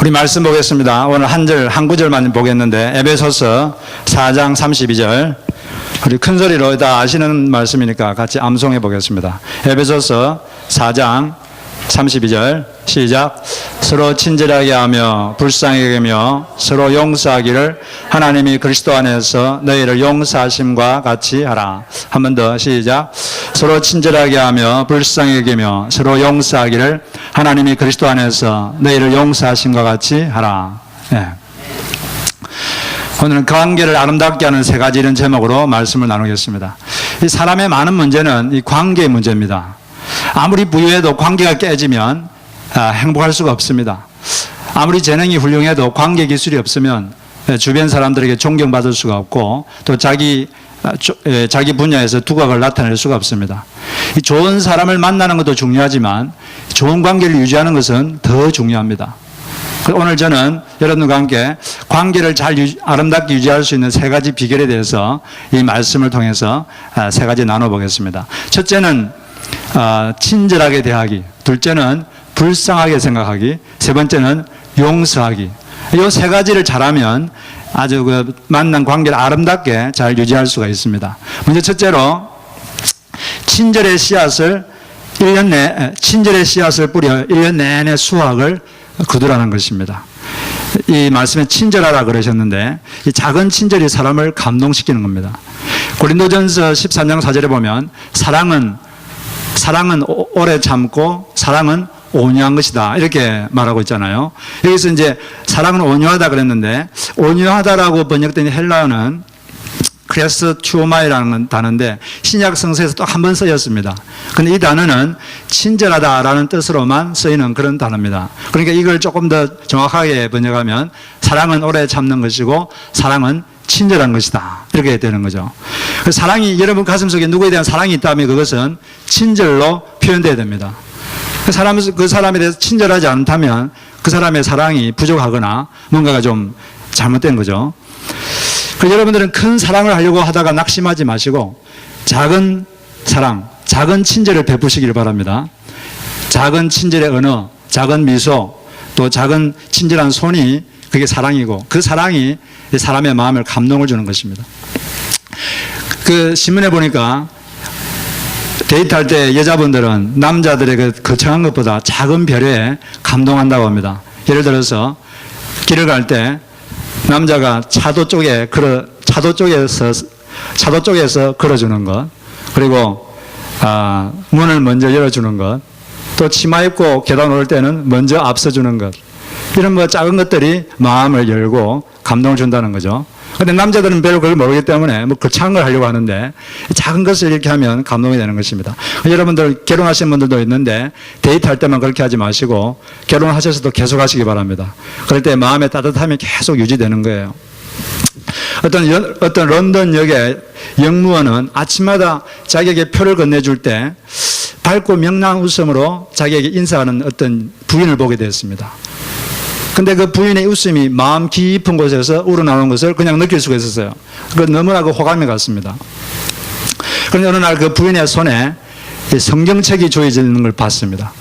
우리 말씀 보겠습니다. 오늘 한 구절만 보겠는데 에베소서 4장 32절. 우리 큰 소리로 다 아시는 말씀이니까 같이 암송해 보겠습니다. 에베소서 4장 32절 시작. 서로 친절하게 하며 불쌍히 여기며 서로 용서하기를 하나님이 그리스도 안에서 너희를 용서하심과 같이 하라. 한 번 더 시작. 서로 친절하게 하며 불쌍히 여기며 서로 용서하기를 하나님이 그리스도 안에서 너희를 용서하심과 같이 하라. 네. 오늘은 관계를 아름답게 하는 세 가지 이런 제목으로 말씀을 나누겠습니다. 이 사람의 많은 문제는 이 관계의 문제입니다. 아무리 부유해도 관계가 깨지면 행복할 수가 없습니다. 아무리 재능이 훌륭해도 관계 기술이 없으면 주변 사람들에게 존경받을 수가 없고 또 자기 분야에서 두각을 나타낼 수가 없습니다. 이 좋은 사람을 만나는 것도 중요하지만 좋은 관계를 유지하는 것은 더 중요합니다. 오늘 저는 여러분과 함께 관계를 잘 아름답게 유지할 수 있는 세 가지 비결에 대해서 이 말씀을 통해서 세 가지 나눠보겠습니다. 첫째는 친절하게 대하기, 둘째는 불쌍하게 생각하기, 세 번째는 용서하기. 이 세 가지를 잘하면 아주 그 만난 관계를 아름답게 잘 유지할 수가 있습니다. 먼저 첫째로 친절의 씨앗을 뿌려 1년 내내 수확을 거두라는 것입니다. 이 말씀에 친절하라 그러셨는데 이 작은 친절이 사람을 감동시키는 겁니다. 고린도전서 13장 4절에 보면 사랑은 오래 참고 사랑은 온유한 것이다 이렇게 말하고 있잖아요. 여기서 이제 사랑은 온유하다 그랬는데 온유하다라고 번역된 헬라어는 크레스 투오마이라는 단어인데 신약 성서에서 또 한 번 쓰였습니다. 그런데 이 단어는 친절하다라는 뜻으로만 쓰이는 그런 단어입니다. 그러니까 이걸 조금 더 정확하게 번역하면 사랑은 오래 참는 것이고 사랑은 친절한 것이다 이렇게 되는 거죠. 사랑이 여러분 가슴속에 누구에 대한 사랑이 있다면 그것은 친절로 표현되어야 됩니다. 그 사람에 대해서 친절하지 않다면 그 사람의 사랑이 부족하거나 뭔가가 좀 잘못된 거죠. 그래서 여러분들은 큰 사랑을 하려고 하다가 낙심하지 마시고 작은 사랑, 작은 친절을 베푸시기를 바랍니다. 작은 친절의 언어, 작은 미소, 또 작은 친절한 손이 그게 사랑이고 그 사랑이 사람의 마음을 감동을 주는 것입니다. 그 신문에 보니까 데이트할 때 여자분들은 남자들의 그 거창한 것보다 작은 별에 감동한다고 합니다. 예를 들어서 길을 갈 때 남자가 차도 쪽에서 걸어주는 것, 그리고 문을 먼저 열어주는 것, 또 치마 입고 계단 오를 때는 먼저 앞서주는 것, 이런 뭐 작은 것들이 마음을 열고 감동을 준다는 거죠. 그런데 남자들은 별로 그걸 모르기 때문에 뭐 거창한 걸 하려고 하는데 작은 것을 이렇게 하면 감동이 되는 것입니다. 여러분들 결혼하신 분들도 있는데 데이트할 때만 그렇게 하지 마시고 결혼하셔서도 계속 하시기 바랍니다. 그럴 때 마음의 따뜻함이 계속 유지되는 거예요. 어떤 런던 역의 역무원은 아침마다 자기에게 표를 건네줄 때 밝고 명랑한 웃음으로 자기에게 인사하는 어떤 부인을 보게 되었습니다. 근데 그 부인의 웃음이 마음 깊은 곳에서 우러나오는 것을 그냥 느낄 수가 있었어요. 그 너무나 그 호감이 갔습니다. 그런데 어느 날 그 부인의 손에 성경책이 조여지는 걸 봤습니다.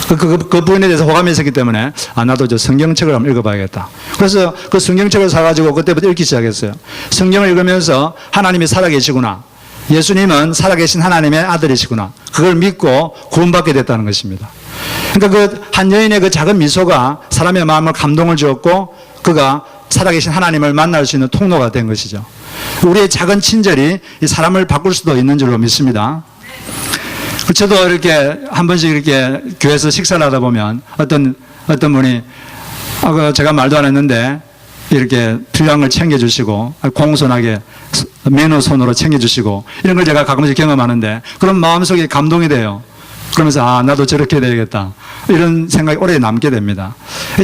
그 부인에 대해서 호감이 있었기 때문에 나도 저 성경책을 한번 읽어봐야겠다. 그래서 그 성경책을 사가지고 그때부터 읽기 시작했어요. 성경을 읽으면서 하나님이 살아계시구나. 예수님은 살아계신 하나님의 아들이시구나. 그걸 믿고 구원받게 됐다는 것입니다. 그러니까 그 한 여인의 그 작은 미소가 사람의 마음을 감동을 주었고 그가 살아계신 하나님을 만날 수 있는 통로가 된 것이죠. 우리의 작은 친절이 이 사람을 바꿀 수도 있는 줄로 믿습니다. 저도 이렇게 한 번씩 이렇게 교회에서 식사를 하다 보면 어떤 분이 제가 말도 안 했는데 이렇게 필요한 걸 챙겨주시고 공손하게 맨손으로 챙겨주시고 이런 걸 제가 가끔씩 경험하는데 그런 마음속에 감동이 돼요. 그러면서 나도 저렇게 되겠다 이런 생각이 오래 남게 됩니다.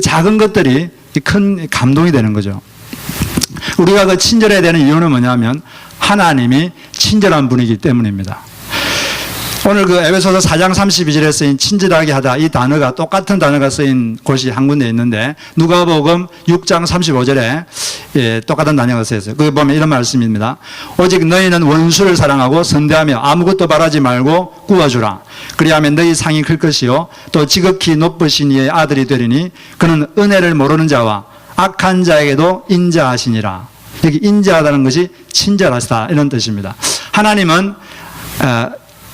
작은 것들이 큰 감동이 되는 거죠. 우리가 그 친절해야 되는 이유는 뭐냐면 하나님이 친절한 분이기 때문입니다. 오늘 그 에베소서 4장 32절에 쓰인 친절하게 하다 이 단어가 똑같은 단어가 쓰인 곳이 한 군데 있는데 누가복음 6장 35절에 똑같은 단어가 쓰여 있어요. 거기 보면 이런 말씀입니다. 오직 너희는 원수를 사랑하고 선대하며 아무것도 바라지 말고 구워주라. 그리하면 너희 상이 클 것이요 또 지극히 높으신 이의 아들이 되리니 그는 은혜를 모르는 자와 악한 자에게도 인자하시니라. 여기 인자하다는 것이 친절하시다 이런 뜻입니다. 하나님은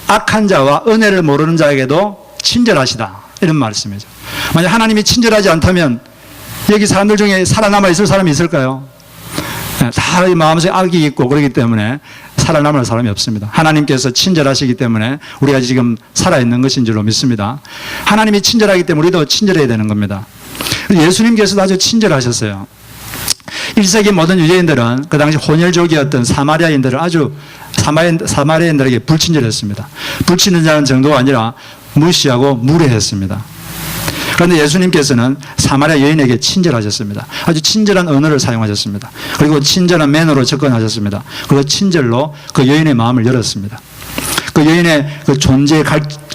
악한 자와 은혜를 모르는 자에게도 친절하시다 이런 말씀이죠. 만약 하나님이 친절하지 않다면 여기 사람들 중에 살아남아 있을 사람이 있을까요? 다 마음속에 악이 있고 그렇기 때문에 살아남을 사람이 없습니다. 하나님께서 친절하시기 때문에 우리가 지금 살아있는 것인 줄로 믿습니다. 하나님이 친절하기 때문에 우리도 친절해야 되는 겁니다. 예수님께서도 아주 친절하셨어요. 1세기 모든 유대인들은 그 당시 혼혈족이었던 사마리아인들을 아주 사마리아인들에게 불친절했습니다. 불친절한 정도가 아니라 무시하고 무례했습니다. 그런데 예수님께서는 사마리아 여인에게 친절하셨습니다. 아주 친절한 언어를 사용하셨습니다. 그리고 친절한 매너로 접근하셨습니다. 그리고 친절로 그 여인의 마음을 열었습니다. 그 여인의 그 존재의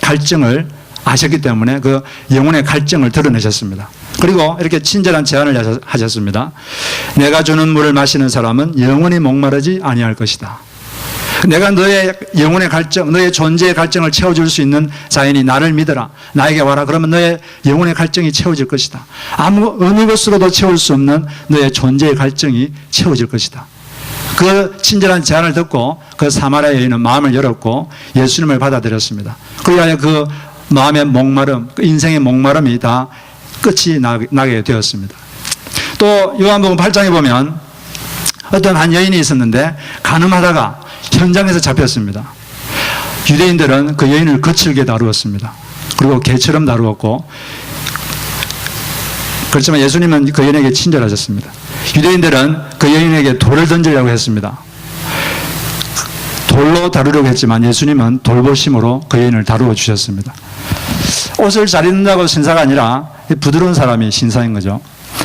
갈증을 아셨기 때문에 그 영혼의 갈증을 드러내셨습니다. 그리고 이렇게 친절한 제안을 하셨습니다. 내가 주는 물을 마시는 사람은 영원히 목마르지 아니할 것이다. 내가 너의 영혼의 갈증, 너의 존재의 갈증을 채워줄 수 있는 자이니 나를 믿어라. 나에게 와라. 그러면 너의 영혼의 갈증이 채워질 것이다. 어느 것으로도 채울 수 없는 너의 존재의 갈증이 채워질 것이다. 그 친절한 제안을 듣고 그 사마리아 여인은 마음을 열었고 예수님을 받아들였습니다. 그리하여 그 마음의 목마름, 그 인생의 목마름이 다 끝이 나게 되었습니다. 또 요한복음 8장에 보면 어떤 한 여인이 있었는데 간음하다가 현장에서 잡혔습니다. 유대인들은 그 여인을 거칠게 다루었습니다. 그리고 개처럼 다루었고, 그렇지만 예수님은 그 여인에게 친절하셨습니다. 유대인들은 그 여인에게 돌을 던지려고 했습니다. 돌로 다루려고 했지만 예수님은 돌보심으로 그 여인을 다루어 주셨습니다. 옷을 잘 입는다고 신사가 아니라 부드러운 사람이 신사인 거죠.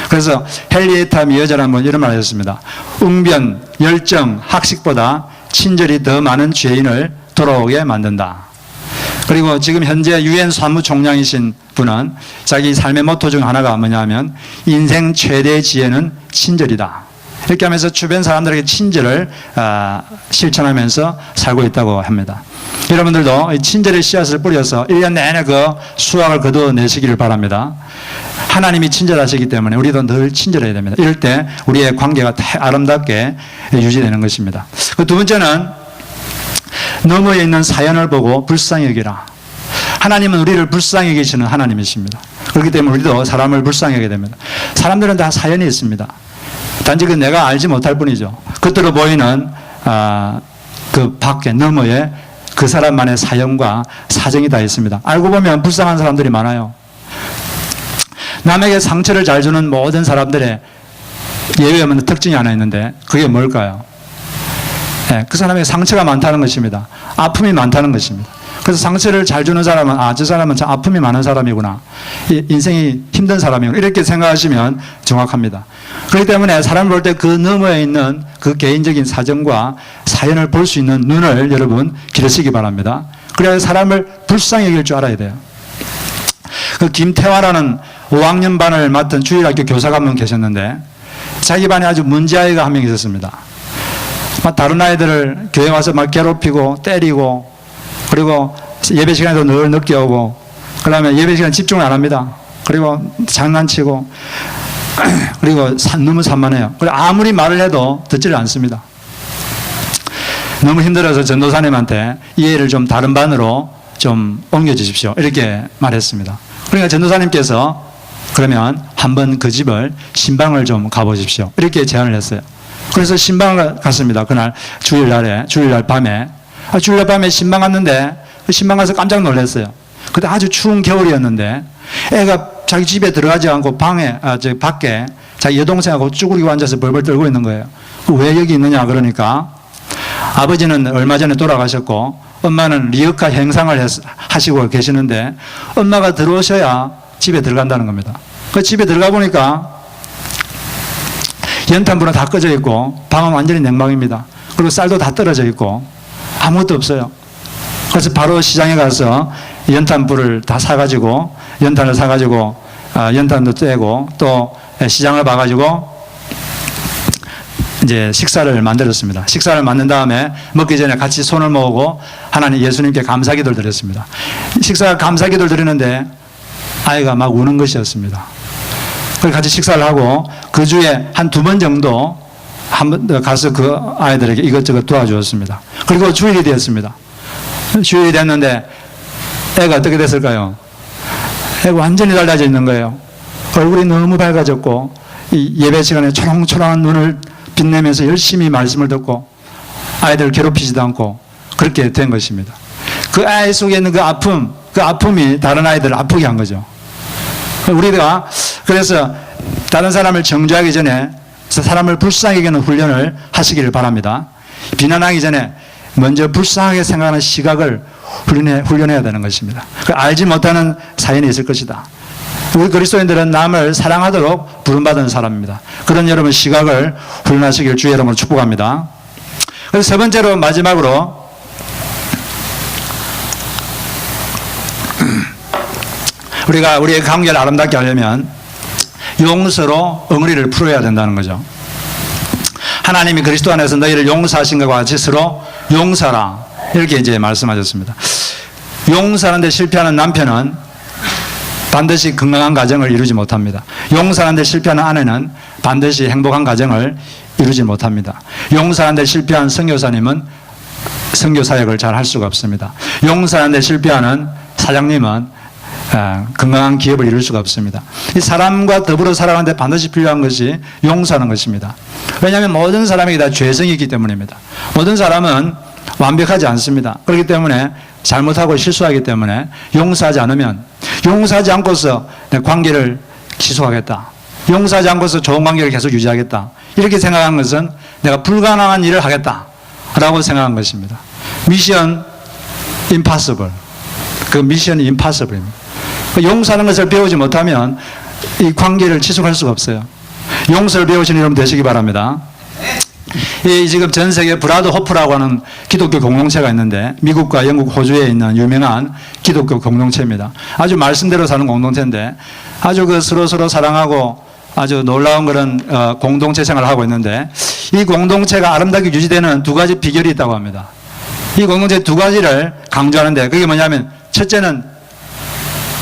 그래서 헨리에타 미여자라는 분 이런 말을 하셨습니다. 웅변, 열정, 학식보다 친절이 더 많은 죄인을 돌아오게 만든다. 그리고 지금 현재 유엔 사무총장이신 분은 자기 삶의 모토 중 하나가 뭐냐면 인생 최대의 지혜는 친절이다. 이렇게 하면서 주변 사람들에게 친절을 실천하면서 살고 있다고 합니다. 여러분들도 친절의 씨앗을 뿌려서 1년 내내 그 수확을 거둬내시기를 바랍니다. 하나님이 친절하시기 때문에 우리도 늘 친절해야 됩니다. 이럴 때 우리의 관계가 아름답게 유지되는 것입니다. 그 두 번째는 너머에 있는 사연을 보고 불쌍히 여기라. 하나님은 우리를 불쌍히 여기시는 하나님이십니다. 그렇기 때문에 우리도 사람을 불쌍히 여기게 됩니다. 사람들은 다 사연이 있습니다. 단지 그 내가 알지 못할 뿐이죠. 겉으로 보이는 그 밖에 너머에 그 사람만의 사연과 사정이 다 있습니다. 알고 보면 불쌍한 사람들이 많아요. 남에게 상처를 잘 주는 모든 사람들의 예외 없는 특징이 하나 있는데 그게 뭘까요? 네, 그 사람에게 상처가 많다는 것입니다. 아픔이 많다는 것입니다. 그래서 상처를 잘 주는 사람은 저 사람은 참 아픔이 많은 사람이구나. 인생이 힘든 사람이구나. 이렇게 생각하시면 정확합니다. 그렇기 때문에 사람을 볼 때 그 너머에 있는 그 개인적인 사정과 사연을 볼 수 있는 눈을 여러분 기르시기 바랍니다. 그래야 사람을 불쌍히 여길 줄 알아야 돼요. 그 김태화라는 5학년 반을 맡은 주일학교 교사가 한 명 계셨는데 자기 반에 아주 문제아이가 한 명 있었습니다. 막 다른 아이들을 교회 와서 막 괴롭히고 때리고 그리고 예배 시간에도 늘 늦게 오고 그다음에 예배 시간 집중을 안 합니다. 그리고 장난치고 그리고 너무 산만해요. 그리고 아무리 말을 해도 듣지를 않습니다. 너무 힘들어서 전도사님한테 이 애를 좀 다른 반으로 좀 옮겨주십시오. 이렇게 말했습니다. 그러니까 전도사님께서 그러면 한번 그 집을 신방을 좀 가보십시오. 이렇게 제안을 했어요. 그래서 신방을 갔습니다. 그날 주일날 밤에 신방 갔는데 신방 가서 깜짝 놀랐어요. 그때 아주 추운 겨울이었는데 애가 자기 집에 들어가지 않고 밖에 자기 여동생하고 쭈그리고 앉아서 벌벌 떨고 있는 거예요. 왜 여기 있느냐 그러니까 아버지는 얼마 전에 돌아가셨고 엄마는 리어카 행상을 하시고 계시는데 엄마가 들어오셔야 집에 들어간다는 겁니다. 그 집에 들어가 보니까 연탄불은 다 꺼져 있고 방은 완전히 냉방입니다. 그리고 쌀도 다 떨어져 있고 아무것도 없어요. 그래서 바로 시장에 가서 연탄불을 다 사가지고, 연탄을 사가지고, 연탄도 떼고, 또 시장을 봐가지고, 이제 식사를 만들었습니다. 식사를 만든 다음에 먹기 전에 같이 손을 모으고 하나님 예수님께 감사기도를 드렸습니다. 감사기도를 드리는데 아이가 막 우는 것이었습니다. 그래서 같이 식사를 하고 그 주에 한 2번 정도 한번 가서 그 아이들에게 이것저것 도와주었습니다. 그리고 주일이 되었습니다. 주일이 됐는데 애가 어떻게 됐을까요? 애가 완전히 달라져 있는 거예요. 얼굴이 너무 밝아졌고 이 예배 시간에 초롱초롱한 눈을 빛내면서 열심히 말씀을 듣고 아이들을 괴롭히지도 않고 그렇게 된 것입니다. 그 아이 속에 있는 그 아픔이 다른 아이들을 아프게 한 거죠. 우리가 그래서 다른 사람을 정죄하기 전에 사람을 불쌍하게 하는 훈련을 하시기를 바랍니다. 비난하기 전에 먼저 불쌍하게 생각하는 시각을 훈련해야 되는 것입니다. 알지 못하는 사연이 있을 것이다. 우리 그리스도인들은 남을 사랑하도록 부름받은 사람입니다. 그런 여러분 시각을 훈련하시길 주의 이름으로 축복합니다. 그래서 세 번째로 마지막으로 우리가 우리의 관계를 아름답게 하려면 용서로 응어리를 풀어야 된다는 거죠. 하나님이 그리스도 안에서 너희를 용서하신 것과 같이 서로 용서하라 이렇게 이제 말씀하셨습니다. 용서하는 데 실패하는 남편은 반드시 건강한 가정을 이루지 못합니다. 용서하는 데 실패하는 아내는 반드시 행복한 가정을 이루지 못합니다. 용서하는 데 실패한 선교사님은 선교 사역을 잘 할 수가 없습니다. 용서하는 데 실패하는 사장님은 건강한 기업을 이룰 수가 없습니다. 이 사람과 더불어 살아가는 데 반드시 필요한 것이 용서하는 것입니다. 왜냐하면 모든 사람에게 다 죄성이 있기 때문입니다. 모든 사람은 완벽하지 않습니다. 그렇기 때문에 잘못하고 실수하기 때문에 용서하지 않고서 내 관계를 지속하겠다. 용서하지 않고서 좋은 관계를 계속 유지하겠다. 이렇게 생각한 것은 내가 불가능한 일을 하겠다. 라고 생각한 것입니다. 미션 임파서블. 그 미션 임파서블입니다. 용서하는 것을 배우지 못하면 이 관계를 지속할 수가 없어요. 용서를 배우시는 여러분 되시기 바랍니다. 이 지금 전 세계 브라더 호프라고 하는 기독교 공동체가 있는데 미국과 영국, 호주에 있는 유명한 기독교 공동체입니다. 아주 말씀대로 사는 공동체인데 아주 그 서로 사랑하고 아주 놀라운 그런 공동체 생활을 하고 있는데 이 공동체가 아름답게 유지되는 2가지 비결이 있다고 합니다. 이 공동체 2가지를 강조하는데 그게 뭐냐면 첫째는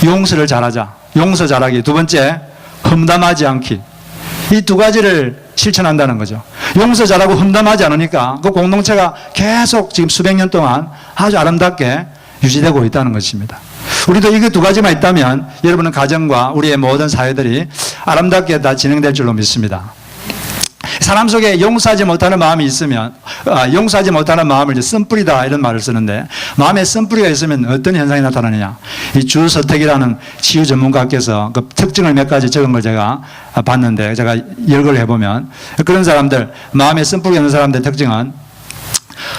용서를 잘하자. 용서 잘하기. 2번째 험담하지 않기. 이 2가지를 실천한다는 거죠. 용서 잘하고 험담하지 않으니까 그 공동체가 계속 지금 수백 년 동안 아주 아름답게 유지되고 있다는 것입니다. 우리도 이게 2가지만 있다면 여러분은 가정과 우리의 모든 사회들이 아름답게 다 진행될 줄로 믿습니다. 사람 속에 용서하지 못하는 마음이 있으면 용서하지 못하는 마음을 이제 쓴뿌리다 이런 말을 쓰는데 마음에 쓴뿌리가 있으면 어떤 현상이 나타나느냐. 이 주서택이라는 치유 전문가께서 그 특징을 몇 가지 적은 걸 제가 봤는데 제가 열거를 해보면 그런 사람들 마음에 쓴뿌리가 있는 사람들의 특징은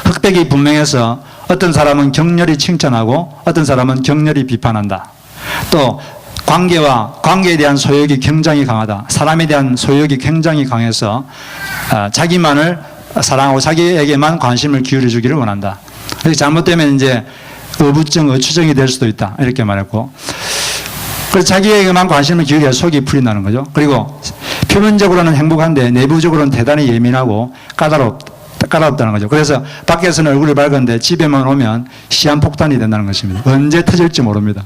흑백이 분명해서 어떤 사람은 격렬히 칭찬하고 어떤 사람은 격렬히 비판한다. 또 관계에 대한 소욕이 굉장히 강하다. 사람에 대한 소욕이 굉장히 강해서 자기만을 사랑하고 자기에게만 관심을 기울여 주기를 원한다. 그래서 잘못되면 이제 어부증, 어추정이 될 수도 있다. 이렇게 말했고. 그래서 자기에게만 관심을 기울여 속이 풀린다는 거죠. 그리고 표면적으로는 행복한데 내부적으로는 대단히 예민하고 까다롭다는 거죠. 그래서 밖에서는 얼굴이 밝은데 집에만 오면 시한폭탄이 된다는 것입니다. 언제 터질지 모릅니다.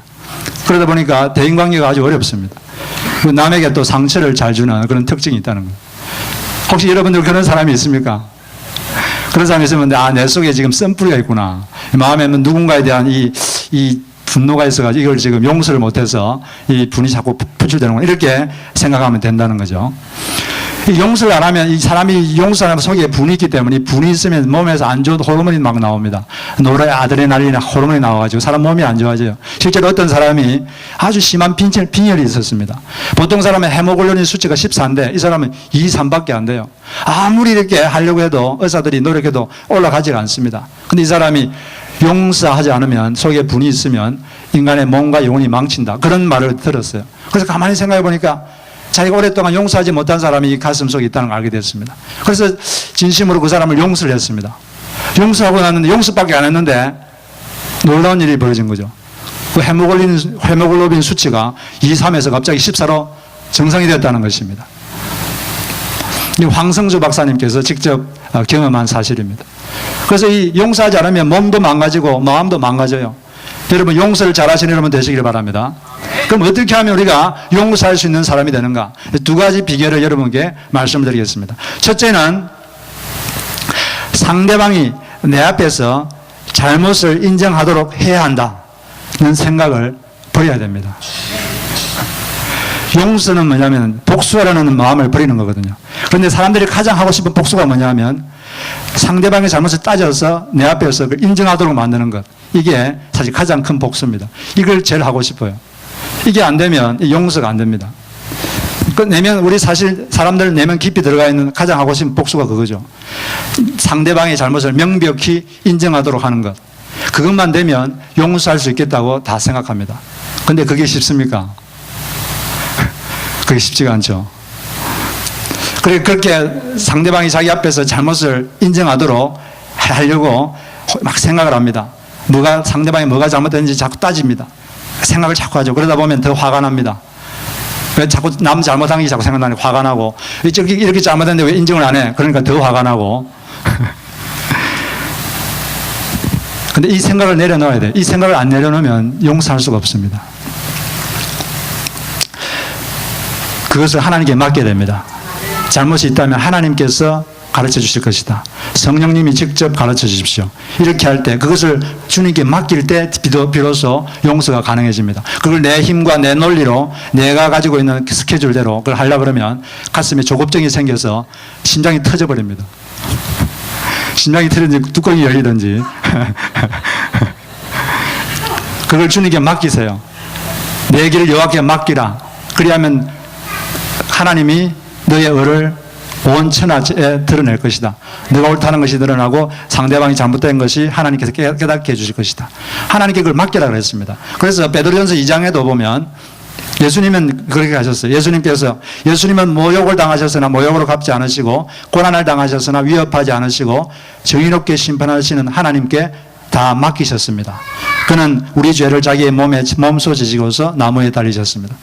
그러다 보니까 대인관계가 아주 어렵습니다. 남에게 또 상처를 잘 주는 그런 특징이 있다는 거예요. 혹시 여러분들 그런 사람이 있습니까? 그런 사람이 있으면 내 속에 지금 쓴뿌리가 있구나. 마음에는 누군가에 대한 이 분노가 있어가지고 이걸 지금 용서를 못해서 이 분이 자꾸 표출되는구나. 이렇게 생각하면 된다는 거죠. 용서를 안 하면 이 사람이 용서하면 속에 분이 있기 때문에 이 분이 있으면 몸에서 안 좋은 호르몬이 막 나옵니다. 노래 아드레날린이나 호르몬이 나와가지고 사람 몸이 안 좋아져요. 실제로 어떤 사람이 아주 심한 빈혈이 있었습니다. 보통 사람의 헤모글로빈 수치가 14인데 이 사람은 2, 3밖에 안 돼요. 아무리 이렇게 하려고 해도 의사들이 노력해도 올라가지가 않습니다. 근데 이 사람이 용서하지 않으면 속에 분이 있으면 인간의 몸과 영혼이 망친다. 그런 말을 들었어요. 그래서 가만히 생각해 보니까 자기가 오랫동안 용서하지 못한 사람이 가슴 속에 있다는 걸 알게 됐습니다. 그래서 진심으로 그 사람을 용서를 했습니다. 용서하고 났는데 용서밖에 안 했는데 놀라운 일이 벌어진 거죠. 그 헤모글로빈 수치가 2, 3에서 갑자기 14로 정상이 됐다는 것입니다. 이 황성주 박사님께서 직접 경험한 사실입니다. 그래서 이 용서하지 않으면 몸도 망가지고 마음도 망가져요. 여러분 용서를 잘하시는 여러분 되시길 바랍니다. 그럼 어떻게 하면 우리가 용서할 수 있는 사람이 되는가? 두 가지 비결을 여러분께 말씀을 드리겠습니다. 첫째는 상대방이 내 앞에서 잘못을 인정하도록 해야 한다는 생각을 버려야 됩니다. 용서는 뭐냐면 복수하려는 마음을 버리는 거거든요. 그런데 사람들이 가장 하고 싶은 복수가 뭐냐면 상대방의 잘못을 따져서 내 앞에서 그걸 인정하도록 만드는 것. 이게 사실 가장 큰 복수입니다. 이걸 제일 하고 싶어요. 이게 안 되면 용서가 안 됩니다. 그 내면 우리 사실 사람들 내면 깊이 들어가 있는 가장 하고 싶은 복수가 그거죠. 상대방의 잘못을 명백히 인정하도록 하는 것. 그것만 되면 용서할 수 있겠다고 다 생각합니다. 그런데 그게 쉽습니까? 그게 쉽지가 않죠. 그렇게 상대방이 자기 앞에서 잘못을 인정하도록 하려고 막 생각을 합니다. 상대방이 뭐가 잘못됐는지 자꾸 따집니다. 생각을 자꾸 하죠. 그러다 보면 더 화가 납니다. 왜 자꾸 남 잘못한 게 자꾸 생각나니까 화가 나고, 이렇게 잘못했는데 왜 인정을 안 해? 그러니까 더 화가 나고. 근데 이 생각을 내려놓아야 돼요. 이 생각을 안 내려놓으면 용서할 수가 없습니다. 그것을 하나님께 맡겨야 됩니다. 잘못이 있다면 하나님께서 가르쳐 주실 것이다. 성령님이 직접 가르쳐 주십시오. 이렇게 할 때, 그것을 주님께 맡길 때 비로소 용서가 가능해집니다. 그걸 내 힘과 내 논리로 내가 가지고 있는 스케줄대로 그걸 하려고 그러면 가슴에 조급증이 생겨서 심장이 터져버립니다. 심장이 터지든지 뚜껑이 열리든지. 그걸 주님께 맡기세요. 내 길을 여호와께 맡기라. 그리하면 하나님이 너의 의를 온 천하에 드러낼 것이다. 너가 옳다는 것이 드러나고 상대방이 잘못된 것이 하나님께서 깨닫게 해주실 것이다. 하나님께 그걸 맡기라 그랬습니다. 그래서 베드로전서 2장에도 보면 예수님은 그렇게 하셨어요. 예수님은 모욕을 당하셨으나 모욕으로 갚지 않으시고 고난을 당하셨으나 위협하지 않으시고 정의롭게 심판하시는 하나님께 다 맡기셨습니다. 그는 우리 죄를 자기의 몸소 지시고서 나무에 달리셨습니다.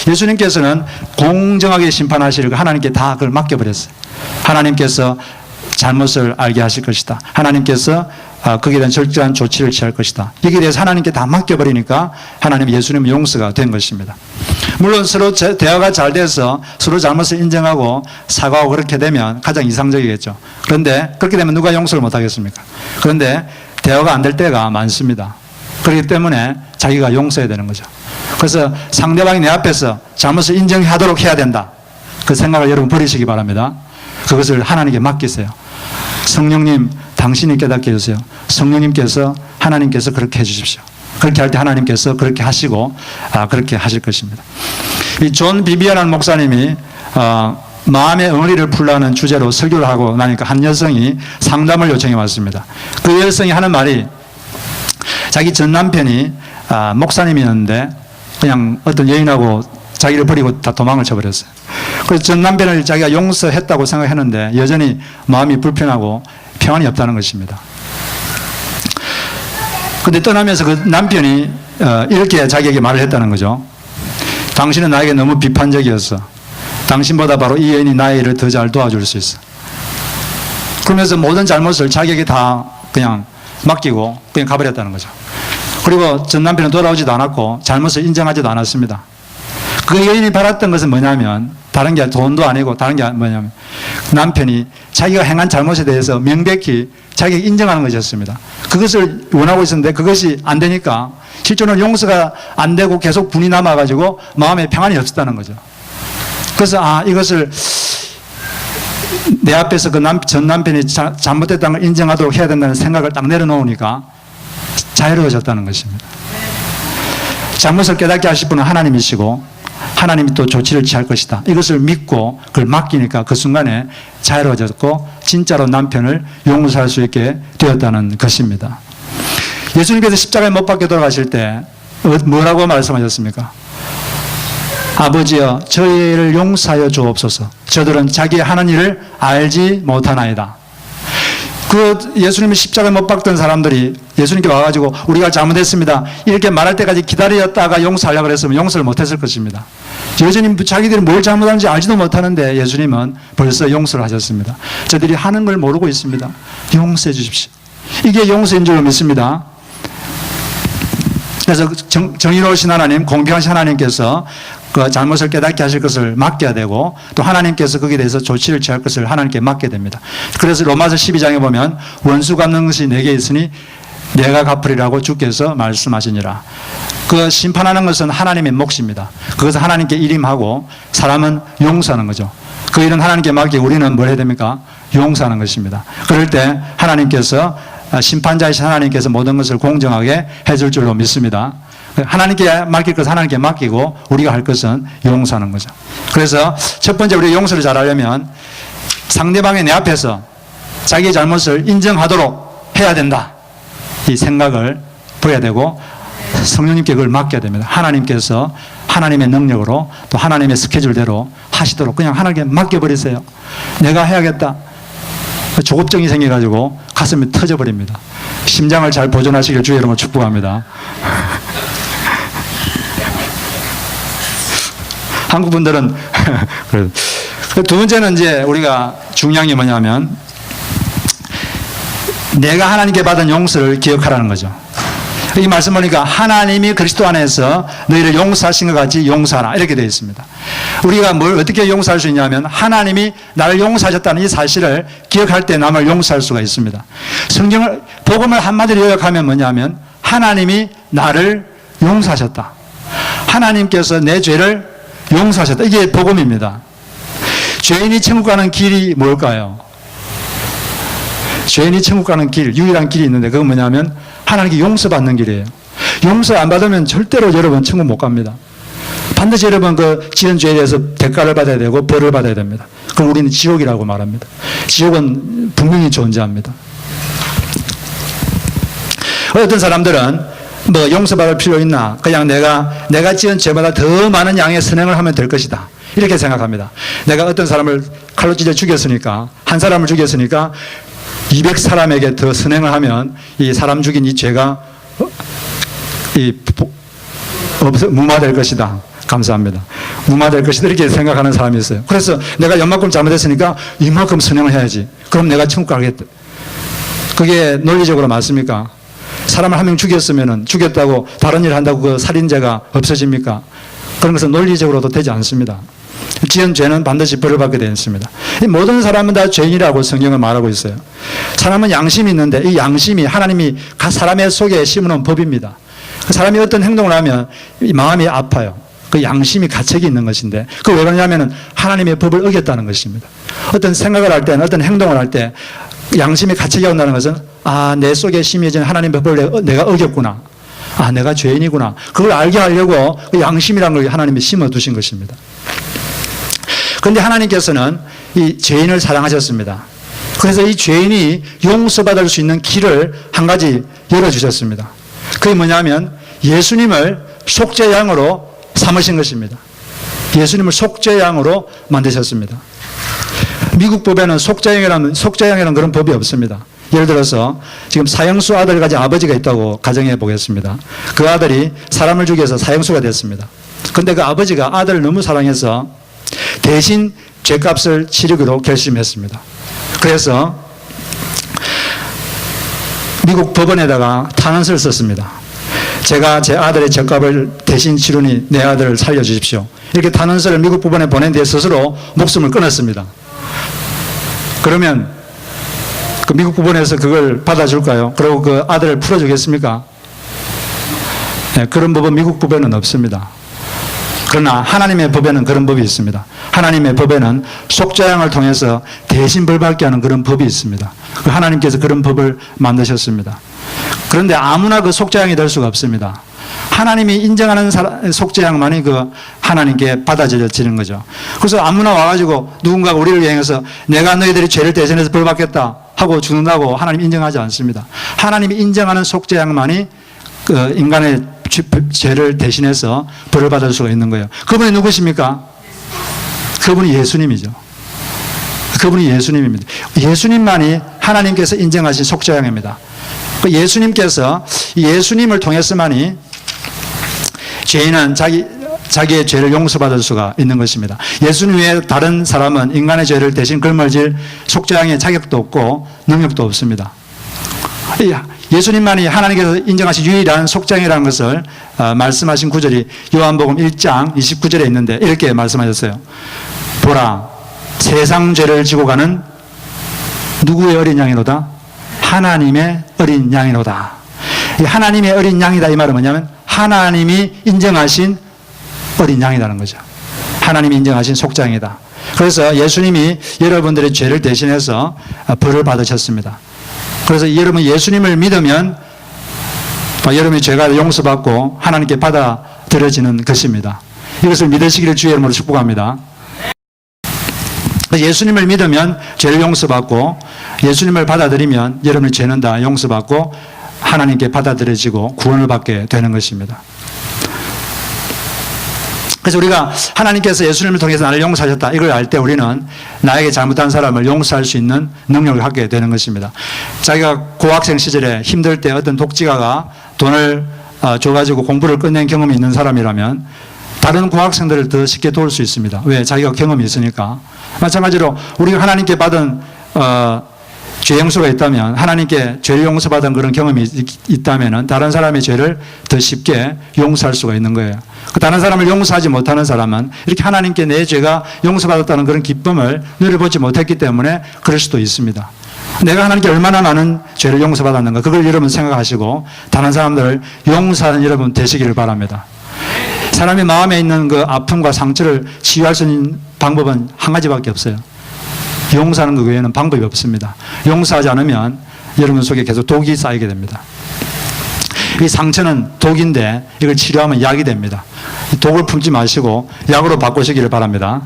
예수님께서는 공정하게 심판하시려고 하나님께 다 그걸 맡겨버렸어요. 하나님께서 잘못을 알게 하실 것이다. 하나님께서 거기에 대한 절대한 조치를 취할 것이다. 여기에 대해서 하나님께 다 맡겨버리니까 하나님 예수님의 용서가 된 것입니다. 물론 서로 대화가 잘 돼서 서로 잘못을 인정하고 사과하고 그렇게 되면 가장 이상적이겠죠. 그런데 그렇게 되면 누가 용서를 못하겠습니까? 그런데 대화가 안 될 때가 많습니다. 그렇기 때문에 자기가 용서해야 되는 거죠. 그래서 상대방이 내 앞에서 잘못을 인정하도록 해야 된다. 그 생각을 여러분 버리시기 바랍니다. 그것을 하나님께 맡기세요. 성령님, 당신이 깨닫게 해주세요. 성령님께서, 하나님께서 그렇게 해주십시오. 그렇게 할 때 하나님께서 그렇게 하시고, 그렇게 하실 것입니다. 이 존 비비안한 목사님이, 마음의 엉어리를 풀라는 주제로 설교를 하고 나니까 한 여성이 상담을 요청해 왔습니다. 그 여성이 하는 말이 자기 전 남편이 목사님이었는데 그냥 어떤 여인하고 자기를 버리고 다 도망을 쳐버렸어요. 그래서 전 남편을 자기가 용서했다고 생각했는데 여전히 마음이 불편하고 평안이 없다는 것입니다. 그런데 떠나면서 그 남편이 이렇게 자기에게 말을 했다는 거죠. 당신은 나에게 너무 비판적이었어. 당신보다 바로 이 여인이 나의 일을 더 잘 도와줄 수 있어. 그러면서 모든 잘못을 자기에게 다 그냥 맡기고 그냥 가버렸다는 거죠. 그리고 전 남편은 돌아오지도 않았고 잘못을 인정하지도 않았습니다. 그 여인이 바랐던 것은 뭐냐면 다른 게 돈도 아니고 다른 게 뭐냐면 남편이 자기가 행한 잘못에 대해서 명백히 자기가 인정하는 것이었습니다. 그것을 원하고 있었는데 그것이 안 되니까 실제로는 용서가 안 되고 계속 분이 남아가지고 마음에 평안이 없었다는 거죠. 그래서 이것을 내 앞에서 전 남편이 잘못됐다는 걸 인정하도록 해야 된다는 생각을 딱 내려놓으니까 자유로워졌다는 것입니다. 잘못을 깨닫게 하실 분은 하나님이시고 하나님이 또 조치를 취할 것이다. 이것을 믿고 그걸 맡기니까 그 순간에 자유로워졌고 진짜로 남편을 용서할 수 있게 되었다는 것입니다. 예수님께서 십자가에 못 박혀 돌아가실 때 뭐라고 말씀하셨습니까? 아버지여 저희를 용서하여 주옵소서. 저들은 자기의 하는 일을 알지 못하나이다. 그 예수님이 십자가에 못 박던 사람들이 예수님께 와가지고 우리가 잘못했습니다 이렇게 말할 때까지 기다렸다가 용서하려고 했으면 용서를 못했을 것입니다. 여전히 자기들이 뭘 잘못하는지 알지도 못하는데 예수님은 벌써 용서를 하셨습니다. 저들이 하는 걸 모르고 있습니다. 용서해 주십시오. 이게 용서인 줄 믿습니다. 그래서 정의로우신 하나님, 공평하신 하나님께서 그 잘못을 깨닫게 하실 것을 맡겨야 되고 또 하나님께서 거기에 대해서 조치를 취할 것을 하나님께 맡게 됩니다. 그래서 로마서 12장에 보면 원수 갚는 것이 내게 있으니 내가 갚으리라고 주께서 말씀하시니라. 그 심판하는 것은 하나님의 몫입니다. 그것은 하나님께 일임하고 사람은 용서하는 거죠. 그 일은 하나님께 맡기고 우리는 뭘 해야 됩니까? 용서하는 것입니다. 그럴 때 하나님께서 심판자이신 하나님께서 모든 것을 공정하게 해줄 줄로 믿습니다. 하나님께 맡길 것은 하나님께 맡기고 우리가 할 것은 용서하는 거죠. 그래서 첫 번째 우리가 용서를 잘하려면 상대방이 내 앞에서 자기의 잘못을 인정하도록 해야 된다. 이 생각을 보여야 되고 성령님께 그걸 맡겨야 됩니다. 하나님께서 하나님의 능력으로 또 하나님의 스케줄대로 하시도록 그냥 하나님께 맡겨버리세요. 내가 해야겠다. 조급증이 생겨가지고 가슴이 터져버립니다. 심장을 잘 보존하시길 주의 이름으로 축복합니다. 한국 분들은 두 번째는 이제 우리가 중요한 게 뭐냐면 내가 하나님께 받은 용서를 기억하라는 거죠. 이 말씀 보니까 하나님이 그리스도 안에서 너희를 용서하신 것 같이 용서하라 이렇게 되어 있습니다. 우리가 뭘 어떻게 용서할 수 있냐면 하나님이 나를 용서하셨다는 이 사실을 기억할 때 남을 용서할 수가 있습니다. 성경을 복음을 한마디로 요약하면 뭐냐면 하나님이 나를 용서하셨다. 하나님께서 내 죄를 용서하셨다. 이게 복음입니다. 죄인이 천국 가는 길이 뭘까요? 죄인이 천국 가는 길, 유일한 길이 있는데 그건 뭐냐면 하나님께 용서받는 길이에요. 용서 안 받으면 절대로 여러분 천국 못 갑니다. 반드시 여러분 그 지은 죄에 대해서 대가를 받아야 되고 벌을 받아야 됩니다. 그럼 우리는 지옥이라고 말합니다. 지옥은 분명히 존재합니다. 어떤 사람들은 뭐 용서받을 필요 있나? 그냥 내가 지은 죄보다 더 많은 양의 선행을 하면 될 것이다. 이렇게 생각합니다. 내가 어떤 사람을 칼로 찢어 죽였으니까 한 사람을 죽였으니까 200사람에게 더 선행을 하면 이 사람 죽인 이 죄가 무마될 것이다. 감사합니다. 무마될 것이다. 이렇게 생각하는 사람이 있어요. 그래서 내가 이만큼 잘못했으니까 이만큼 선행을 해야지. 그럼 내가 천국 가겠다. 그게 논리적으로 맞습니까? 사람을 한 명 죽였다고 다른 일을 한다고 그 살인죄가 없어집니까? 그런 것은 논리적으로도 되지 않습니다. 지은 죄는 반드시 벌을 받게 되어 있습니다. 이 모든 사람은 다 죄인이라고 성경은 말하고 있어요. 사람은 양심이 있는데 이 양심이 하나님이 사람의 속에 심어놓은 법입니다. 사람이 어떤 행동을 하면 이 마음이 아파요. 그 양심이 가책이 있는 것인데 그 왜 그러냐면 하나님의 법을 어겼다는 것입니다. 어떤 생각을 할 때는 어떤 행동을 할 때 양심이 가책이 온다는 것은 내 속에 심어진 하나님의 법을 내가 어겼구나. 내가 죄인이구나. 그걸 알게 하려고 그 양심이라는 걸 하나님이 심어두신 것입니다. 그런데 하나님께서는 이 죄인을 사랑하셨습니다. 그래서 이 죄인이 용서받을 수 있는 길을 한 가지 열어주셨습니다. 그게 뭐냐면 예수님을 속죄양으로 삼으신 것입니다. 예수님을 속죄양으로 만드셨습니다. 미국 법에는 속죄양이라는 그런 법이 없습니다. 예를 들어서 지금 사형수 아들 가진 아버지가 있다고 가정해 보겠습니다. 그 아들이 사람을 죽여서 사형수가 됐습니다. 그런데 그 아버지가 아들을 너무 사랑해서 대신 죄값을 치르기로 결심했습니다. 그래서 미국 법원에다가 탄원서를 썼습니다. 제가 제 아들의 죄값을 대신 치르니 내 아들을 살려주십시오. 이렇게 탄원서를 미국 법원에 보낸 뒤에 스스로 목숨을 끊었습니다. 그러면 그 미국 법원에서 그걸 받아줄까요? 그리고 그 아들을 풀어주겠습니까? 네, 그런 법은 미국 법에는 없습니다. 그러나 하나님의 법에는 그런 법이 있습니다. 하나님의 법에는 속죄양을 통해서 대신 벌받게 하는 그런 법이 있습니다. 하나님께서 그런 법을 만드셨습니다. 그런데 아무나 그 속죄양이 될 수가 없습니다. 하나님이 인정하는 속죄양만이 그 하나님께 받아들여지는 거죠. 그래서 아무나 와가지고 누군가가 우리를 향해서 내가 너희들이 죄를 대신해서 벌받겠다 하고 죽는다고 하나님 인정하지 않습니다. 하나님이 인정하는 속죄양만이 그 인간의 죄를 대신해서 벌을 받을 수가 있는 거예요. 그분이 누구십니까? 그분이 예수님이죠. 그분이 예수님입니다. 예수님만이 하나님께서 인정하신 속죄양입니다. 예수님께서 예수님을 통해서만이 죄인은 자기의 죄를 용서받을 수가 있는 것입니다. 예수님 외에 다른 사람은 인간의 죄를 대신 걸머질 속죄양의 자격도 없고 능력도 없습니다. 예수님만이 하나님께서 인정하신 유일한 속죄양이라는 것을 말씀하신 구절이 요한복음 1장 29절에 있는데 이렇게 말씀하셨어요. 보라, 세상 죄를 지고 가는 누구의 어린 양이로다? 하나님의 어린 양이로다. 하나님의 어린 양이다 이 말은 뭐냐면 하나님이 인정하신 어린 양이라는 거죠. 하나님이 인정하신 속죄양이다. 그래서 예수님이 여러분들의 죄를 대신해서 벌을 받으셨습니다. 그래서 여러분 예수님을 믿으면 여러분의 죄가 용서받고 하나님께 받아들여지는 것입니다. 이것을 믿으시기를 주의 이름으로 축복합니다. 예수님을 믿으면 죄를 용서받고 예수님을 받아들이면 여러분의 죄는 다 용서받고 하나님께 받아들여지고 구원을 받게 되는 것입니다. 그래서 우리가 하나님께서 예수님을 통해서 나를 용서하셨다 이걸 알 때 우리는 나에게 잘못한 사람을 용서할 수 있는 능력을 갖게 되는 것입니다. 자기가 고학생 시절에 힘들 때 어떤 독지가가 돈을 줘가지고 공부를 끝낸 경험이 있는 사람이라면 다른 고학생들을 더 쉽게 도울 수 있습니다. 왜? 자기가 경험이 있으니까. 마찬가지로 우리가 하나님께 받은 죄 용서가 있다면 하나님께 죄를 용서받은 그런 경험이 있다면 다른 사람의 죄를 더 쉽게 용서할 수가 있는 거예요. 다른 사람을 용서하지 못하는 사람은 이렇게 하나님께 내 죄가 용서받았다는 그런 기쁨을 누려보지 못했기 때문에 그럴 수도 있습니다. 내가 하나님께 얼마나 많은 죄를 용서받았는가 그걸 여러분 생각하시고 다른 사람들을 용서하는 여러분 되시기를 바랍니다. 사람의 마음에 있는 그 아픔과 상처를 치유할 수 있는 방법은 한 가지밖에 없어요. 용서하는 것 외에는 방법이 없습니다. 용서하지 않으면 여러분 속에 계속 독이 쌓이게 됩니다. 이 상처는 독인데 이걸 치료하면 약이 됩니다. 독을 품지 마시고 약으로 바꾸시기를 바랍니다.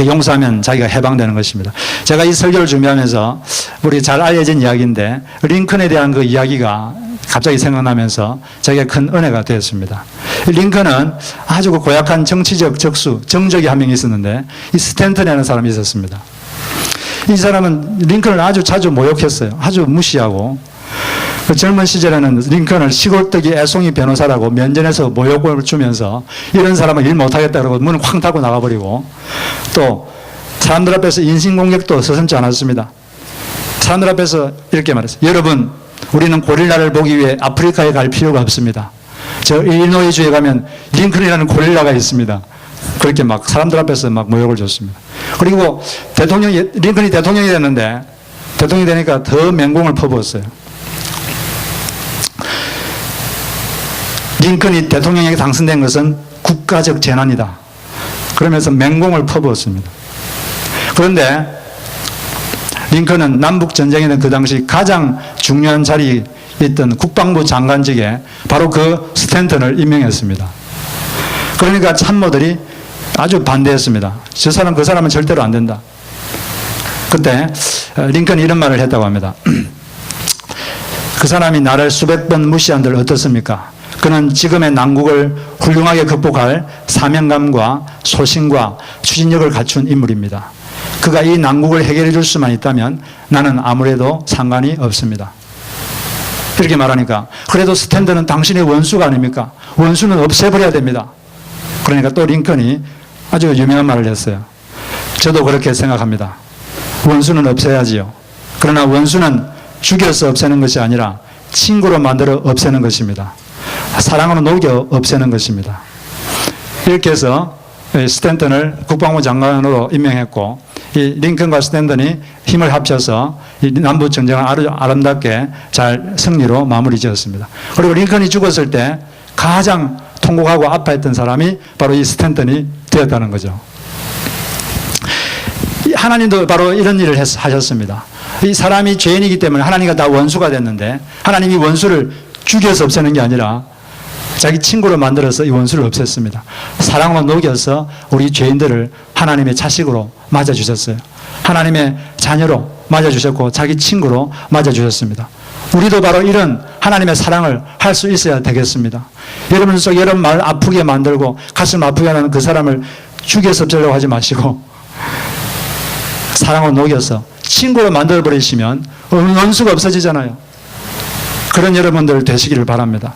용서하면 자기가 해방되는 것입니다. 제가 이 설교를 준비하면서 우리 잘 알려진 이야기인데 링컨에 대한 그 이야기가 갑자기 생각나면서 자기가 큰 은혜가 되었습니다. 링컨은 아주 고약한 정치적 적수, 정적이 한 명 있었는데 이 스탠턴이라는 사람이 있었습니다. 이 사람은 링컨을 아주 자주 모욕했어요. 아주 무시하고 그 젊은 시절에는 링컨을 시골뜨기 애송이 변호사라고 면전에서 모욕을 주면서 이런 사람은 일 못하겠다 그러고 문을 쾅 닫고 나가버리고 또 사람들 앞에서 인신공격도 서슴지 않았습니다. 사람들 앞에서 이렇게 말했어요. 여러분 우리는 고릴라를 보기 위해 아프리카에 갈 필요가 없습니다. 저 일리노이주에 가면 링컨이라는 고릴라가 있습니다. 그렇게 막 사람들 앞에서 막 모욕을 줬습니다. 그리고 링컨이 대통령이 됐는데 대통령이 되니까 더 맹공을 퍼부었어요. 링컨이 대통령에게 당선된 것은 국가적 재난이다. 그러면서 맹공을 퍼부었습니다. 그런데 링컨은 남북전쟁에는 그 당시 가장 중요한 자리에 있던 국방부 장관직에 바로 그 스탠턴을 임명했습니다. 그러니까 참모들이 아주 반대했습니다. 저 사람 그 사람은 절대로 안 된다. 그때 링컨이 이런 말을 했다고 합니다. 그 사람이 나를 수백 번 무시한들 어떻습니까? 그는 지금의 난국을 훌륭하게 극복할 사명감과 소신과 추진력을 갖춘 인물입니다. 그가 이 난국을 해결해 줄 수만 있다면 나는 아무래도 상관이 없습니다. 이렇게 말하니까 그래도 스탠턴은 당신의 원수가 아닙니까? 원수는 없애버려야 됩니다. 그러니까 또 링컨이 아주 유명한 말을 했어요. 저도 그렇게 생각합니다. 원수는 없애야지요. 그러나 원수는 죽여서 없애는 것이 아니라 친구로 만들어 없애는 것입니다. 사랑으로 녹여 없애는 것입니다. 이렇게 해서 스탠턴을 국방부 장관으로 임명했고 이 링컨과 스탠턴이 힘을 합쳐서 이 남북 전쟁을 아주 아름답게 잘 승리로 마무리 지었습니다. 그리고 링컨이 죽었을 때 가장 통곡하고 아파했던 사람이 바로 이 스탠턴이 되었다는 거죠. 하나님도 바로 이런 일을 하셨습니다. 이 사람이 죄인이기 때문에 하나님과 다 원수가 됐는데 하나님이 원수를 죽여서 없애는 게 아니라 자기 친구로 만들어서 이 원수를 없앴습니다. 사랑으로 녹여서 우리 죄인들을 하나님의 자식으로 맞아주셨어요. 하나님의 자녀로 맞아주셨고 자기 친구로 맞아주셨습니다. 우리도 바로 이런 하나님의 사랑을 할 수 있어야 되겠습니다. 여러분 속 여러분 마음을 아프게 만들고 가슴 아프게 하는 그 사람을 죽여서 없애려고 하지 마시고 사랑으로 녹여서 친구로 만들어버리시면 원수가 없어지잖아요. 그런 여러분들 되시기를 바랍니다.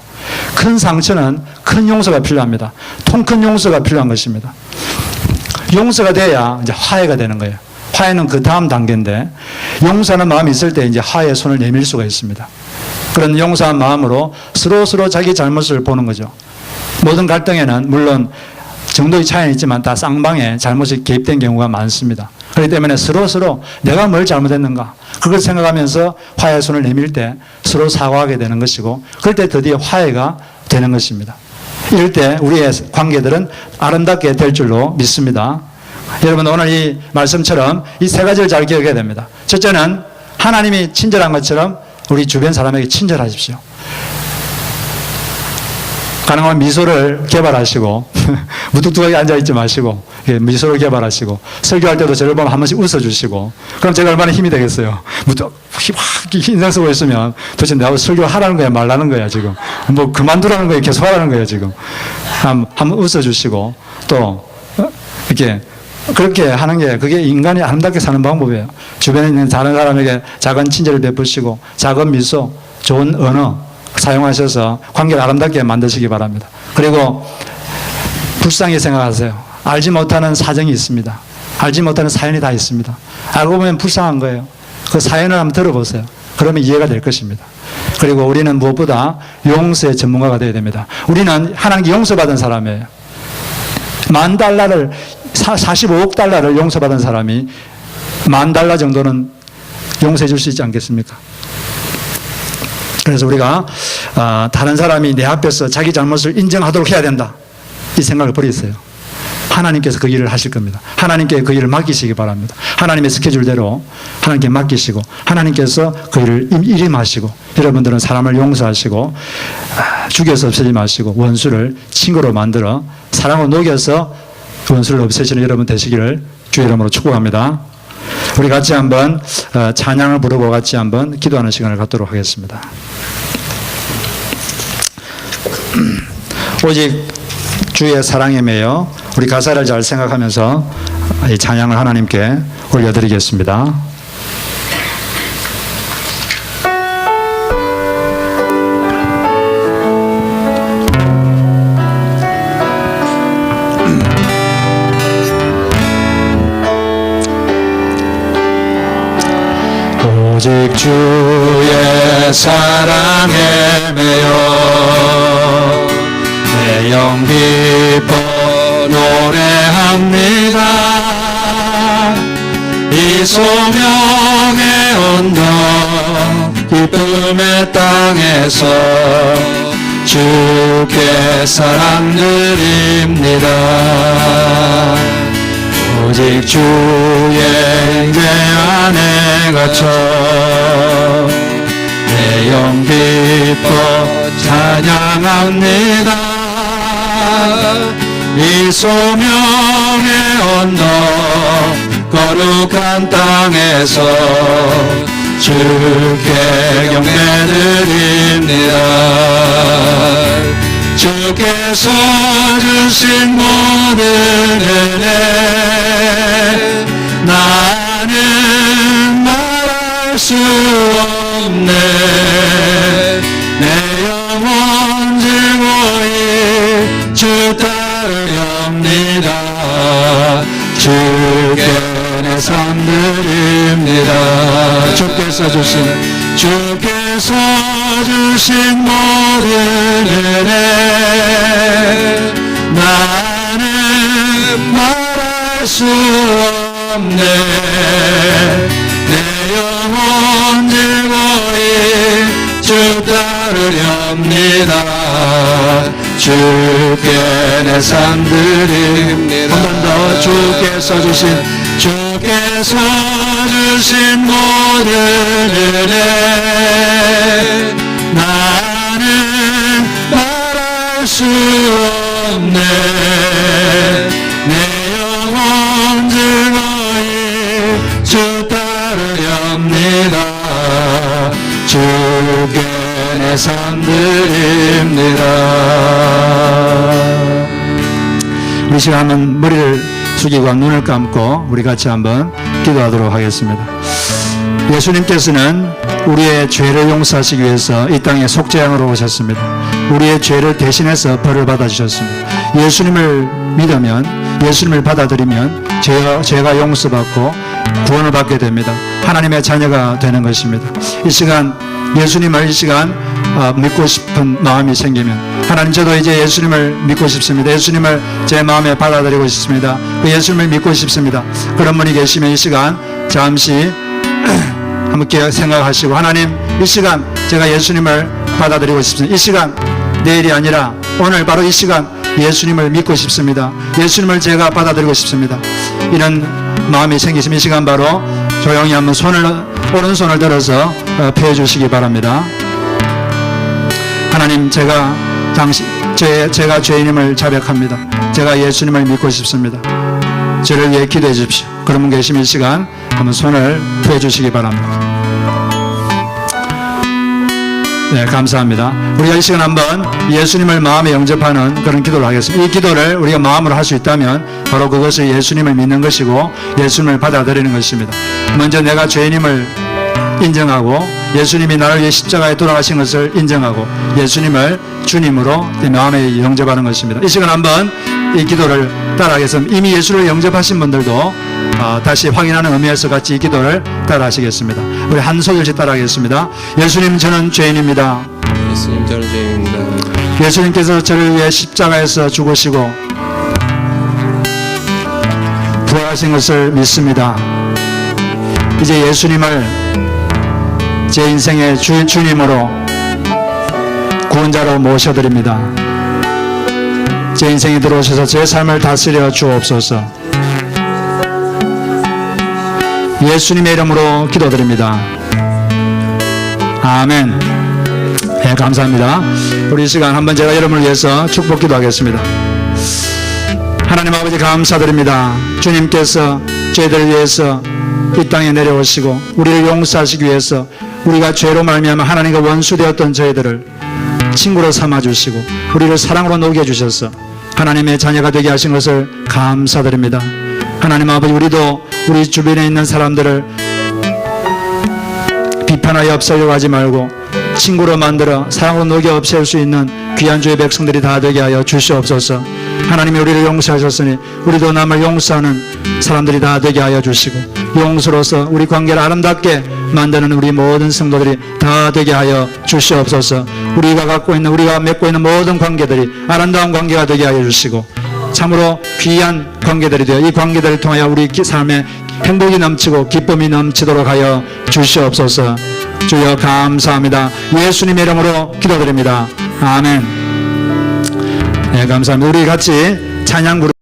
큰 상처는 큰 용서가 필요합니다. 통 큰 용서가 필요한 것입니다. 용서가 돼야 이제 화해가 되는 거예요. 화해는 그 다음 단계인데, 용서하는 마음이 있을 때 이제 화해의 손을 내밀 수가 있습니다. 그런 용서한 마음으로 서로 자기 잘못을 보는 거죠. 모든 갈등에는 물론 정도의 차이는 있지만 다 쌍방의 잘못이 개입된 경우가 많습니다. 그렇기 때문에 서로 내가 뭘 잘못했는가, 그걸 생각하면서 화해의 손을 내밀 때 서로 사과하게 되는 것이고, 그럴 때 드디어 화해가 되는 것입니다. 이럴 때 우리의 관계들은 아름답게 될 줄로 믿습니다. 여러분, 오늘 이 말씀처럼 이 세 가지를 잘 기억해야 됩니다. 첫째는 하나님이 친절한 것처럼 우리 주변 사람에게 친절하십시오. 가능하면 미소를 개발하시고 무뚝뚝하게 앉아있지 마시고 미소를 개발하시고, 설교할 때도 저를 보면 한 번씩 웃어주시고, 그럼 제가 얼마나 힘이 되겠어요. 확 인상 쓰고 있으면 도대체 내가 설교하라는 거야 말라는 거야 지금, 뭐 그만두라는 거야 계속 하라는 거야 지금. 한번 웃어주시고, 또 이렇게 그렇게 하는 게, 그게 인간이 아름답게 사는 방법이에요. 주변에 있는 다른 사람에게 작은 친절을 베푸시고 작은 미소, 좋은 언어 사용하셔서 관계를 아름답게 만드시기 바랍니다. 그리고 불쌍히 생각하세요. 알지 못하는 사정이 있습니다. 알지 못하는 사연이 다 있습니다. 알고 보면 불쌍한 거예요. 그 사연을 한번 들어보세요. 그러면 이해가 될 것입니다. 그리고 우리는 무엇보다 용서의 전문가가 되어야 됩니다. 우리는 하나님께 용서받은 사람이에요. $10,000를 45억 달러를 용서받은 사람이 $10,000 정도는 용서해 줄 수 있지 않겠습니까? 그래서 우리가 다른 사람이 내 앞에서 자기 잘못을 인정하도록 해야 된다, 이 생각을 버리세요. 하나님께서 그 일을 하실 겁니다. 하나님께 그 일을 맡기시기 바랍니다. 하나님의 스케줄대로 하나님께 맡기시고, 하나님께서 그 일을 임하시고, 여러분들은 사람을 용서하시고 죽여서 없애지 마시고 원수를 친구로 만들어 사랑으로 녹여서 원수를 없애시는 여러분 되시기를 주의 이름으로 축복합니다. 우리 같이 한번 찬양을 부르고 같이 한번 기도하는 시간을 갖도록 하겠습니다. 오직 주의 사랑에 매여, 우리 가사를 잘 생각하면서 이 찬양을 하나님께 올려드리겠습니다. 오직 주의 사랑에 매여 내 영 기뻐 노래합니다. 이 소명의 언덕 기쁨의 땅에서 주께 사랑 드립니다. 오직 주의 임재 안에 갇혀 내 영 기뻐 찬양합니다. 이 소명의 언덕 거룩한 땅에서 주께 경배드립니다. 주께서 주신 모든 은혜 나는 말할 수 없네. 내 영혼 즐거이 주 따르렵니다. 주께 내 삶 드립니다. 주께서 주신 모든 은혜 나는 말할 수 없네. 내 영혼 즐거이 주 따르렵니다. 주께 내 삶 드립니다. 한 번 더 주께서 주신 모든 은혜 나는 말할 수 없네. 내 영혼 즐거이 주 따르렵니다. 주께 내 삶 드립니다. 우리 시간은 머리를 숙이고 눈을 감고 우리 같이 한번 기도하도록 하겠습니다. 예수님께서는 우리의 죄를 용서하시기 위해서 이 땅에 속죄양으로 오셨습니다. 우리의 죄를 대신해서 벌을 받아주셨습니다. 예수님을 믿으면, 예수님을 받아들이면 죄가 용서받고 구원을 받게 됩니다. 하나님의 자녀가 되는 것입니다. 이 시간 예수님을 믿고 싶은 마음이 생기면, 하나님, 저도 이제 예수님을 믿고 싶습니다. 예수님을 제 마음에 받아들이고 싶습니다. 그 예수님을 믿고 싶습니다. 그런 분이 계시면 이 시간 잠시 함께 생각하시고, 하나님, 이 시간 제가 예수님을 받아들이고 싶습니다. 이 시간, 내일이 아니라 오늘 바로 이 시간 예수님을 믿고 싶습니다. 예수님을 제가 받아들이고 싶습니다. 이런 마음이 생기시면 이 시간 바로 조용히 한번 오른손을 들어서 펴 주시기 바랍니다. 하나님, 제가 죄인임을 자백합니다. 제가 예수님을 믿고 싶습니다. 저를 위해 기도해 주십시오. 그런 분 계시면 이 시간 한번 손을 펴 주시기 바랍니다. 네, 감사합니다. 우리가 이 시간 한번 예수님을 마음에 영접하는 그런 기도를 하겠습니다. 이 기도를 우리가 마음으로 할 수 있다면 바로 그것을 예수님을 믿는 것이고 예수님을 받아들이는 것입니다. 먼저 내가 죄인임을 인정하고 예수님이 나를 위해 십자가에 돌아가신 것을 인정하고 예수님을 주님으로 내 마음에 영접하는 것입니다. 이 시간 한번 이 기도를 따라하겠습니다. 이미 예수를 영접하신 분들도 다시 확인하는 의미에서 같이 이 기도를 따라하시겠습니다. 우리 한 소절씩 따라하겠습니다. 예수님, 저는 죄인입니다. 예수님, 저는 죄인입니다. 예수님께서 저를 위해 십자가에서 죽으시고 부활하신 것을 믿습니다. 이제 예수님을 제 인생의 주님으로 구원자로 모셔드립니다. 제 인생에 들어오셔서 제 삶을 다스려 주옵소서. 예수님의 이름으로 기도드립니다. 아멘. 네, 감사합니다. 우리 이 시간 한번 제가 여러분을 위해서 축복 기도하겠습니다. 하나님 아버지, 감사드립니다. 주님께서 저희들을 위해서 이 땅에 내려오시고 우리를 용서하시기 위해서 우리가 죄로 말미암아 하나님과 원수되었던 저희들을 친구로 삼아주시고 우리를 사랑으로 녹여주셔서 하나님의 자녀가 되게 하신 것을 감사드립니다. 하나님 아버지, 우리도 우리 주변에 있는 사람들을 비판하여 없애려고 하지 말고 친구로 만들어 사랑으로 녹여 없앨 수 있는 귀한 주의 백성들이 다 되게 하여 주시옵소서. 하나님이 우리를 용서하셨으니 우리도 남을 용서하는 사람들이 다 되게 하여 주시고 용서로서 우리 관계를 아름답게 만드는 우리 모든 성도들이 다 되게 하여 주시옵소서. 우리가 맺고 있는 모든 관계들이 아름다운 관계가 되게 하여 주시고 참으로 귀한 관계들이 되어 이 관계들을 통하여 우리 삶에 행복이 넘치고 기쁨이 넘치도록 하여 주시옵소서. 주여, 감사합니다. 예수님의 이름으로 기도드립니다. 아멘. 네, 감사합니다. 우리 같이 찬양 부르